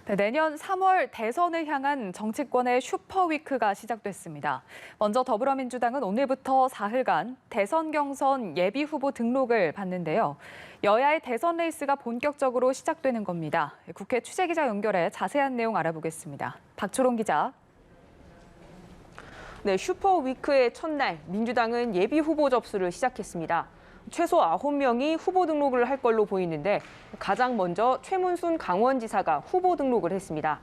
네, 내년 3월 대선을 향한 정치권의 슈퍼위크가 시작됐습니다. 먼저 더불어민주당은 오늘부터 사흘간 대선 경선 예비 후보 등록을 받는데요. 여야의 대선 레이스가 본격적으로 시작되는 겁니다. 국회 취재기자 연결해 자세한 내용 알아보겠습니다. 박초롱 기자. 네, 슈퍼위크의 첫날 민주당은 예비 후보 접수를 시작했습니다. 최소 9명이 후보 등록을 할 걸로 보이는데 가장 먼저 최문순 강원지사가 후보 등록을 했습니다.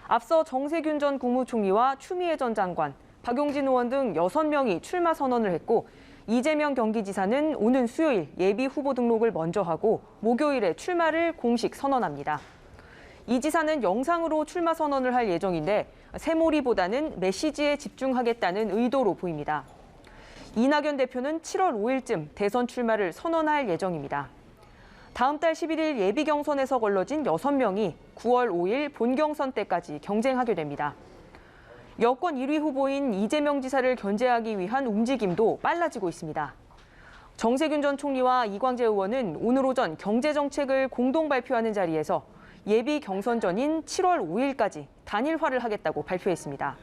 앞서 정세균 전 국무총리와 추미애 전 장관, 박용진 의원 등 6명이 출마 선언을 했고 이재명 경기지사는 오는 수요일 예비 후보 등록을 먼저 하고 목요일에 출마를 공식 선언합니다. 이 지사는 영상으로 출마 선언을 할 예정인데 새몰이보다는 메시지에 집중하겠다는 의도로 보입니다. 이낙연 대표는 7월 5일쯤 대선 출마를 선언할 예정입니다. 다음 달 11일 예비 경선에서 걸러진 6명이 9월 5일 본경선 때까지 경쟁하게 됩니다. 여권 1위 후보인 이재명 지사를 견제하기 위한 움직임도 빨라지고 있습니다. 정세균 전 총리와 이광재 의원은 오늘 오전 경제정책을 공동 발표하는 자리에서 예비 경선 전인 7월 5일까지 단일화를 하겠다고 발표했습니다.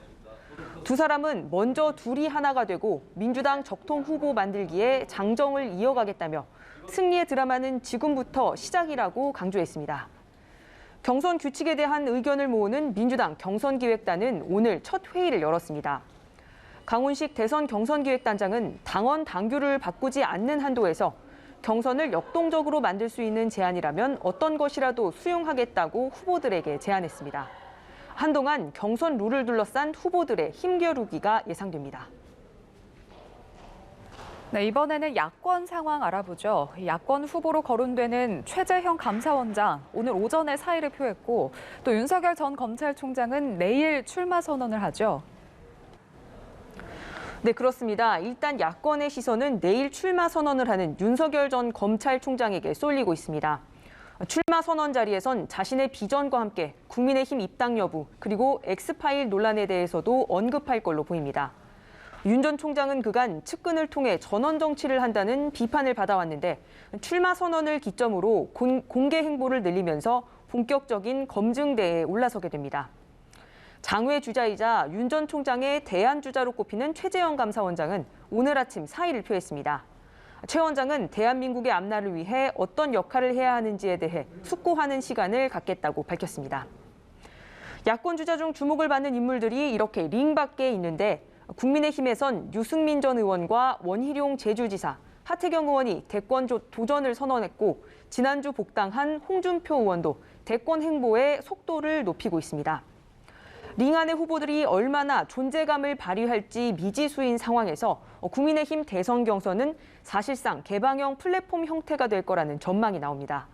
두 사람은 먼저 둘이 하나가 되고 민주당 적통 후보 만들기에 장정을 이어가겠다며 승리의 드라마는 지금부터 시작이라고 강조했습니다. 경선 규칙에 대한 의견을 모으는 민주당 경선기획단은 오늘 첫 회의를 열었습니다. 강훈식 대선 경선기획단장은 당원 당규를 바꾸지 않는 한도에서 경선을 역동적으로 만들 수 있는 제안이라면 어떤 것이라도 수용하겠다고 후보들에게 제안했습니다. 한동안 경선 룰을 둘러싼 후보들의 힘겨루기가 예상됩니다. 네, 이번에는 야권 상황 알아보죠. 야권 후보로 거론되는 최재형 감사원장 오늘 오전에 사의를 표했고 또 윤석열 전 검찰총장은 내일 출마 선언을 하죠. 네, 그렇습니다. 일단 야권의 시선은 내일 출마 선언을 하는 윤석열 전 검찰총장에게 쏠리고 있습니다. 출마 선언 자리에선 자신의 비전과 함께 국민의힘 입당 여부 그리고 엑스파일 논란에 대해서도 언급할 걸로 보입니다. 윤 전 총장은 그간 측근을 통해 전원 정치를 한다는 비판을 받아왔는데 출마 선언을 기점으로 공개 행보를 늘리면서 본격적인 검증대에 올라서게 됩니다. 장외 주자이자 윤 전 총장의 대안 주자로 꼽히는 최재형 감사원장은 오늘 아침 사의를 표했습니다. 최 원장은 대한민국의 앞날을 위해 어떤 역할을 해야 하는지에 대해 숙고하는 시간을 갖겠다고 밝혔습니다. 야권 주자 중 주목을 받는 인물들이 이렇게 링 밖에 있는데 국민의힘에선 유승민 전 의원과 원희룡 제주지사, 하태경 의원이 대권 도전을 선언했고 지난주 복당한 홍준표 의원도 대권 행보에 속도를 높이고 있습니다. 링 안의 후보들이 얼마나 존재감을 발휘할지 미지수인 상황에서 국민의힘 대선 경선은 사실상 개방형 플랫폼 형태가 될 거라는 전망이 나옵니다.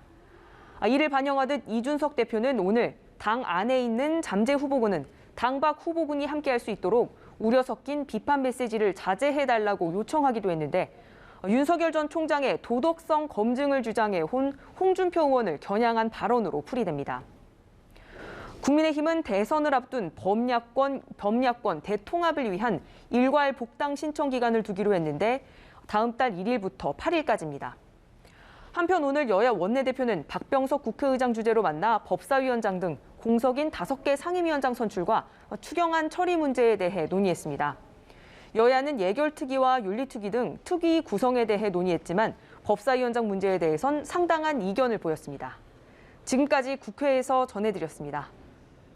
이를 반영하듯 이준석 대표는 오늘 당 안에 있는 잠재 후보군은 당 밖 후보군이 함께할 수 있도록 우려 섞인 비판 메시지를 자제해달라고 요청하기도 했는데 윤석열 전 총장의 도덕성 검증을 주장해온 홍준표 의원을 겨냥한 발언으로 풀이됩니다. 국민의힘은 대선을 앞둔 범야권 대통합을 위한 일괄 복당 신청 기간을 두기로 했는데 다음 달 1일부터 8일까지입니다. 한편 오늘 여야 원내대표는 박병석 국회의장 주재로 만나 법사위원장 등 공석인 5개 상임위원장 선출과 추경안 처리 문제에 대해 논의했습니다. 여야는 예결특위와 윤리특위 등 특위 구성에 대해 논의했지만 법사위원장 문제에 대해선 상당한 이견을 보였습니다. 지금까지 국회에서 전해드렸습니다.